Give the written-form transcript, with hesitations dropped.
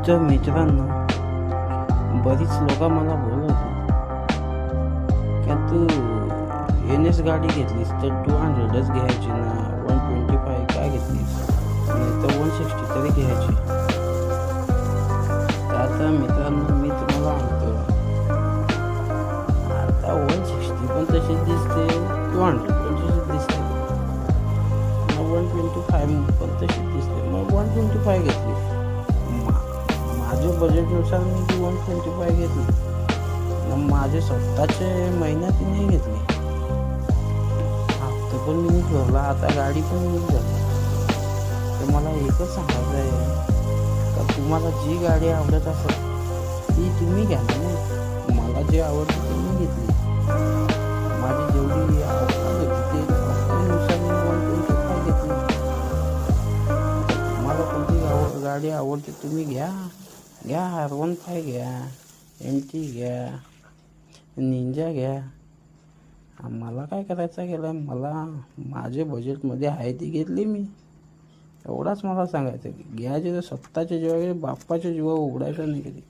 तर मित्रांनो, बरीच लोक मला बोलत का तू NS गाडी घेतलीस तर 200च घ्यायची ना, 125 काय घेतलीस, नाही तर 160 तरी घ्यायची. आता मित्रांनो मी तुम्हाला म्हणतो, आता 160 पण तशीच दिसते, 200 पण तशीच दिसते, 125 पण तशीच दिसते. मग 125 घेतली. माझ्या बजेटनुसार मी ती 125 घेतली. मग माझे स्वतःचे महिन्यात नाही घेतली. हप्ता पण मी ठेवला, आता गाडी पण मी झाली. तर मला एकच सांगायचं आहे का तुम्हाला जी गाडी आवडत असेल ती तुम्ही घ्या ना. मला जे आवडते ते मी घेतली. माझी जेवढी आवडत होती ते त्यानुसार मी 125 घेतली. तुम्हाला कोणती गाडी आवडते तुम्ही घ्या. R15 घ्या, MT घ्या, निंजा घ्या. मला काय करायचं गेलं, मला माझ्या बजेटमध्ये आहे ती घेतली मी. एवढाच मला सांगायचं. घ्यायचे तर स्वतःच्या जीवा, बाप्पाच्या जीवा उघडायचं नाही कधी.